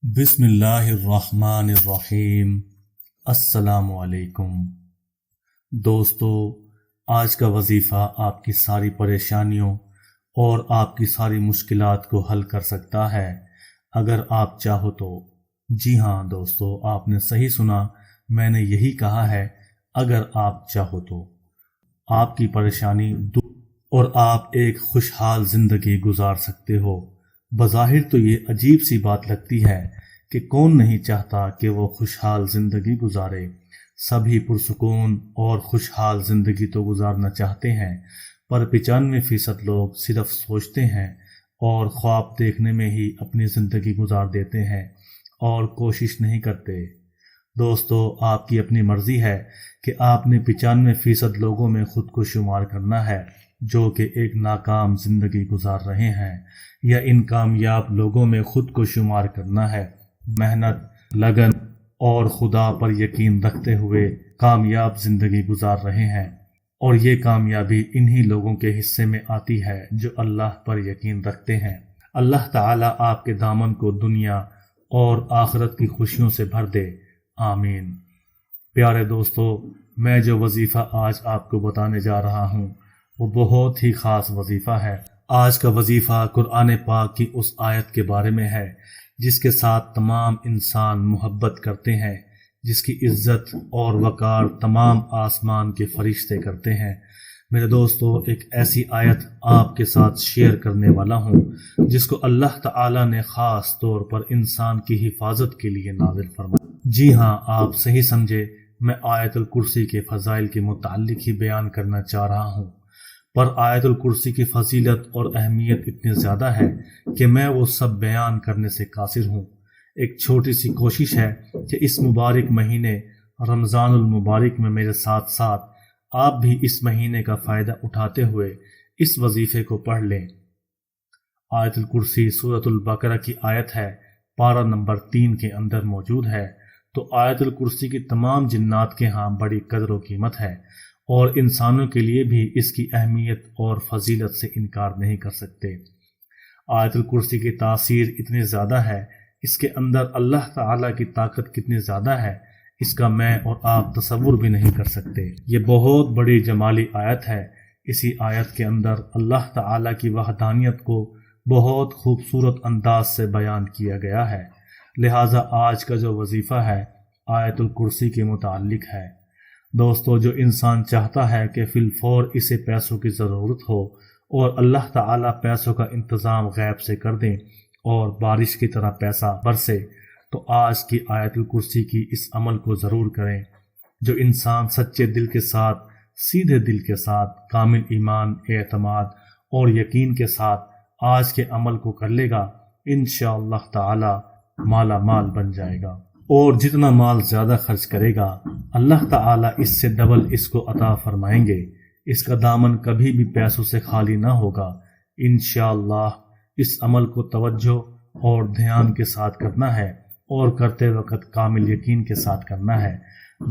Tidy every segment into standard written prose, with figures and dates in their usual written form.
بسم اللہ الرحمن الرحیم۔ السلام علیکم دوستو، آج کا وظیفہ آپ کی ساری پریشانیوں اور آپ کی ساری مشکلات کو حل کر سکتا ہے اگر آپ چاہو تو۔ جی ہاں دوستو، آپ نے صحیح سنا، میں نے یہی کہا ہے، اگر آپ چاہو تو۔ آپ کی پریشانی دور اور آپ ایک خوشحال زندگی گزار سکتے ہو۔ بظاہر تو یہ عجیب سی بات لگتی ہے کہ کون نہیں چاہتا کہ وہ خوشحال زندگی گزارے۔ سبھی پرسکون اور خوشحال زندگی تو گزارنا چاہتے ہیں، پر 95% لوگ صرف سوچتے ہیں اور خواب دیکھنے میں ہی اپنی زندگی گزار دیتے ہیں اور کوشش نہیں کرتے۔ دوستو، آپ کی اپنی مرضی ہے کہ آپ نے 95% لوگوں میں خود کو شمار کرنا ہے جو کہ ایک ناکام زندگی گزار رہے ہیں، یا ان کامیاب لوگوں میں خود کو شمار کرنا ہے محنت، لگن اور خدا پر یقین رکھتے ہوئے کامیاب زندگی گزار رہے ہیں۔ اور یہ کامیابی انہی لوگوں کے حصے میں آتی ہے جو اللہ پر یقین رکھتے ہیں۔ اللہ تعالیٰ آپ کے دامن کو دنیا اور آخرت کی خوشیوں سے بھر دے، آمین۔ پیارے دوستو، میں جو وظیفہ آج آپ کو بتانے جا رہا ہوں وہ بہت ہی خاص وظیفہ ہے۔ آج کا وظیفہ قرآن پاک کی اس آیت کے بارے میں ہے جس کے ساتھ تمام انسان محبت کرتے ہیں، جس کی عزت اور وقار تمام آسمان کے فرشتے کرتے ہیں۔ میرے دوستو، ایک ایسی آیت آپ کے ساتھ شیئر کرنے والا ہوں جس کو اللہ تعالیٰ نے خاص طور پر انسان کی حفاظت کے لیے نازل فرمایا۔ جی ہاں، آپ صحیح سمجھے، میں آیت الکرسی کے فضائل کے متعلق ہی بیان کرنا چاہ رہا ہوں، پر آیت الکرسی کی فضیلت اور اہمیت اتنی زیادہ ہے کہ میں وہ سب بیان کرنے سے قاصر ہوں۔ ایک چھوٹی سی کوشش ہے کہ اس مبارک مہینے رمضان المبارک میں میرے ساتھ ساتھ آپ بھی اس مہینے کا فائدہ اٹھاتے ہوئے اس وظیفے کو پڑھ لیں۔ آیت الکرسی سورۃ البقرہ کی آیت ہے، پارہ نمبر 3 کے اندر موجود ہے۔ تو آیت الکرسی کی تمام جنات کے ہاں بڑی قدر و قیمت ہے، اور انسانوں کے لیے بھی اس کی اہمیت اور فضیلت سے انکار نہیں کر سکتے۔ آیت الکرسی کی تاثیر اتنی زیادہ ہے، اس کے اندر اللہ تعالیٰ کی طاقت کتنی زیادہ ہے، اس کا میں اور آپ تصور بھی نہیں کر سکتے۔ یہ بہت بڑی جمالی آیت ہے۔ اسی آیت کے اندر اللہ تعالیٰ کی وحدانیت کو بہت خوبصورت انداز سے بیان کیا گیا ہے۔ لہٰذا آج کا جو وظیفہ ہے آیت الکرسی کے متعلق ہے۔ دوستو، جو انسان چاہتا ہے کہ فی الفور اسے پیسوں کی ضرورت ہو اور اللہ تعالیٰ پیسوں کا انتظام غیب سے کر دیں اور بارش کی طرح پیسہ برسے، تو آج کی آیت الکرسی کی اس عمل کو ضرور کریں۔ جو انسان سچے دل کے ساتھ، سیدھے دل کے ساتھ، کامل ایمان، اعتماد اور یقین کے ساتھ آج کے عمل کو کر لے گا، انشاءاللہ تعالیٰ مالا مال بن جائے گا، اور جتنا مال زیادہ خرچ کرے گا اللہ تعالیٰ اس سے ڈبل اس کو عطا فرمائیں گے۔ اس کا دامن کبھی بھی پیسوں سے خالی نہ ہوگا۔ انشاءاللہ اس عمل کو توجہ اور دھیان کے ساتھ کرنا ہے، اور کرتے وقت کامل یقین کے ساتھ کرنا ہے۔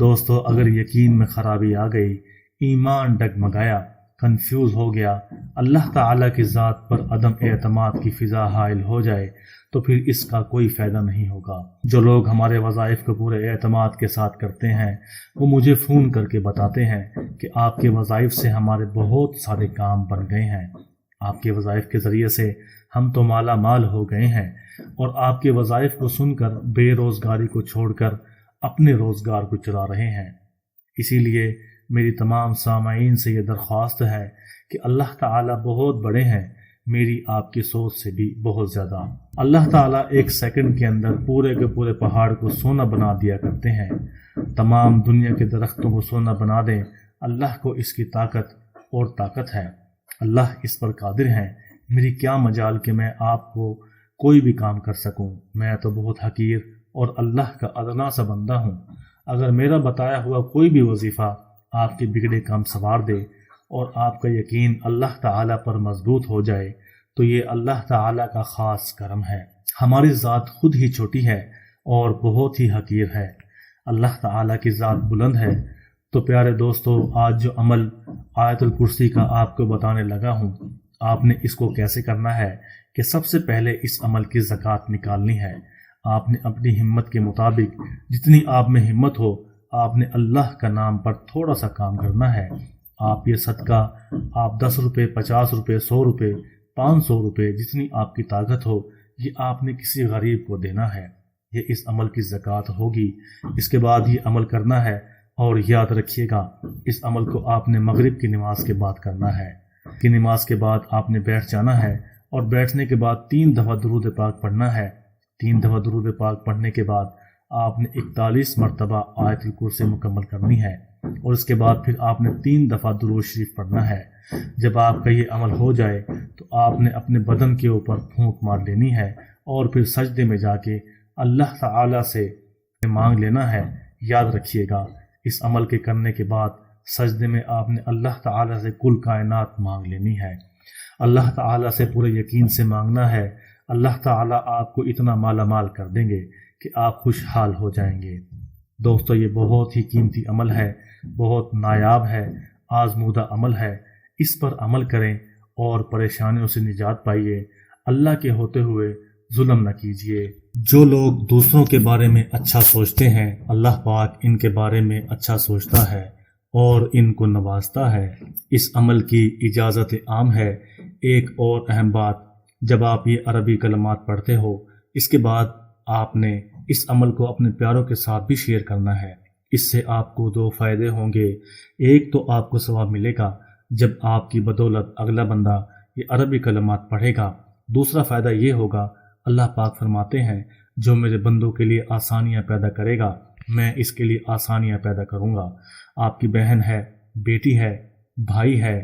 دوستو، اگر یقین میں خرابی آ گئی، ایمان ڈگمگایا، کنفیوز ہو گیا، اللہ تعالیٰ کی ذات پر عدم اعتماد کی فضا حائل ہو جائے، تو پھر اس کا کوئی فائدہ نہیں ہوگا۔ جو لوگ ہمارے وظائف کو پورے اعتماد کے ساتھ کرتے ہیں وہ مجھے فون کر کے بتاتے ہیں کہ آپ کے وظائف سے ہمارے بہت سارے کام بن گئے ہیں، آپ کے وظائف کے ذریعے سے ہم تو مالا مال ہو گئے ہیں، اور آپ کے وظائف کو سن کر بے روزگاری کو چھوڑ کر اپنے روزگار کو چلا رہے ہیں۔ اسی لیے میری تمام سامعین سے یہ درخواست ہے کہ اللہ تعالیٰ بہت بڑے ہیں، میری آپ کی سوچ سے بھی بہت زیادہ۔ اللہ تعالیٰ ایک سیکنڈ کے اندر پورے کے پورے پہاڑ کو سونا بنا دیا کرتے ہیں۔ تمام دنیا کے درختوں کو سونا بنا دیں، اللہ کو اس کی طاقت ہے، اللہ اس پر قادر ہیں۔ میری کیا مجال کہ میں آپ کو کوئی بھی کام کر سکوں، میں تو بہت حقیر اور اللہ کا ادنا سا بندہ ہوں۔ اگر میرا بتایا ہوا کوئی بھی وظیفہ آپ کے بگڑے کام سنوار دے اور آپ کا یقین اللہ تعالیٰ پر مضبوط ہو جائے، تو یہ اللہ تعالیٰ کا خاص کرم ہے۔ ہماری ذات خود ہی چھوٹی ہے اور بہت ہی حقیر ہے، اللہ تعالیٰ کی ذات بلند ہے۔ تو پیارے دوستو، آج جو عمل آیت الکرسی کا آپ کو بتانے لگا ہوں، آپ نے اس کو کیسے کرنا ہے کہ سب سے پہلے اس عمل کی زکوٰۃ نکالنی ہے۔ آپ نے اپنی ہمت کے مطابق جتنی آپ میں ہمت ہو آپ نے اللہ کا نام پر تھوڑا سا کام کرنا ہے۔ آپ یہ صدقہ آپ 10 روپے 50 روپے 100 روپے 500 روپے جتنی آپ کی طاقت ہو یہ آپ نے کسی غریب کو دینا ہے۔ یہ اس عمل کی زکوٰۃ ہوگی۔ اس کے بعد یہ عمل کرنا ہے اور یاد رکھیے گا اس عمل کو آپ نے مغرب کی نماز کے بعد کرنا ہے کہ نماز کے بعد آپ نے بیٹھ جانا ہے اور بیٹھنے کے بعد 3 دفعہ درود پاک پڑھنا ہے۔ 3 دفعہ درود پاک پڑھنے کے بعد آپ نے 41 مرتبہ آیت الکرسی مکمل کرنی ہے اور اس کے بعد پھر آپ نے 3 دفعہ درود شریف پڑھنا ہے۔ جب آپ کا یہ عمل ہو جائے تو آپ نے اپنے بدن کے اوپر پھونک مار لینی ہے اور پھر سجدے میں جا کے اللہ تعالی سے مانگ لینا ہے۔ یاد رکھیے گا اس عمل کے کرنے کے بعد سجدے میں آپ نے اللہ تعالی سے کل کائنات مانگ لینی ہے۔ اللہ تعالی سے پورے یقین سے مانگنا ہے۔ اللہ تعالی آپ کو اتنا مالا مال کر دیں گے کہ آپ خوشحال ہو جائیں گے۔ دوستو یہ بہت ہی قیمتی عمل ہے، بہت نایاب ہے، آزمودہ عمل ہے۔ اس پر عمل کریں اور پریشانیوں سے نجات پائیے۔ اللہ کے ہوتے ہوئے ظلم نہ کیجیے۔ جو لوگ دوسروں کے بارے میں اچھا سوچتے ہیں اللہ پاک ان کے بارے میں اچھا سوچتا ہے اور ان کو نوازتا ہے۔ اس عمل کی اجازت عام ہے۔ ایک اور اہم بات، جب آپ یہ عربی کلمات پڑھتے ہو اس کے بعد آپ نے اس عمل کو اپنے پیاروں کے ساتھ بھی شیئر کرنا ہے۔ اس سے آپ کو 2 فائدے ہوں گے۔ ایک تو آپ کو ثواب ملے گا جب آپ کی بدولت اگلا بندہ یہ عربی کلمات پڑھے گا۔ دوسرا فائدہ یہ ہوگا اللہ پاک فرماتے ہیں جو میرے بندوں کے لیے آسانیاں پیدا کرے گا میں اس کے لیے آسانیاں پیدا کروں گا۔ آپ کی بہن ہے، بیٹی ہے، بھائی ہے،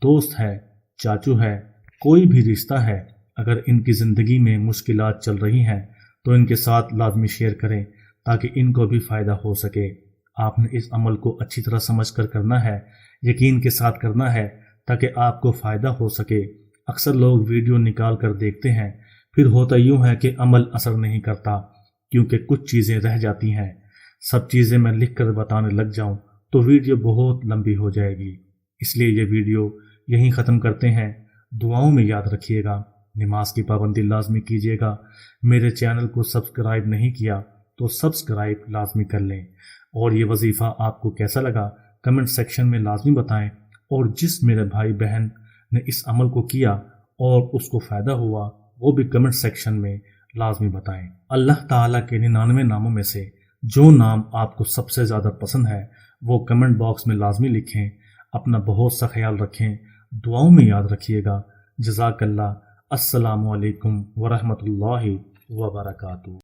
دوست ہے، چاچو ہے، کوئی بھی رشتہ ہے، اگر ان کی زندگی میں مشکلات چل رہی ہیں تو ان کے ساتھ لازمی شیئر کریں تاکہ ان کو بھی فائدہ ہو سکے۔ آپ نے اس عمل کو اچھی طرح سمجھ کر کرنا ہے، یقین کے ساتھ کرنا ہے تاکہ آپ کو فائدہ ہو سکے۔ اکثر لوگ ویڈیو نکال کر دیکھتے ہیں، پھر ہوتا یوں ہے کہ عمل اثر نہیں کرتا کیونکہ کچھ چیزیں رہ جاتی ہیں۔ سب چیزیں میں لکھ کر بتانے لگ جاؤں تو ویڈیو بہت لمبی ہو جائے گی، اس لیے یہ ویڈیو یہیں ختم کرتے ہیں۔ دعاؤں میں یاد رکھیے گا، نماز کی پابندی لازمی کیجیے گا۔ میرے چینل کو سبسکرائب نہیں کیا تو سبسکرائب لازمی کر لیں، اور یہ وظیفہ آپ کو کیسا لگا کمنٹ سیکشن میں لازمی بتائیں، اور جس میرے بھائی بہن نے اس عمل کو کیا اور اس کو فائدہ ہوا وہ بھی کمنٹ سیکشن میں لازمی بتائیں۔ اللہ تعالیٰ کے 99 ناموں میں سے جو نام آپ کو سب سے زیادہ پسند ہے وہ کمنٹ باکس میں لازمی لکھیں۔ اپنا بہت سا خیال رکھیں، دعاؤں میں یاد رکھیے گا۔ جزاک اللہ۔ السلام علیکم ورحمۃ اللہ وبرکاتہ۔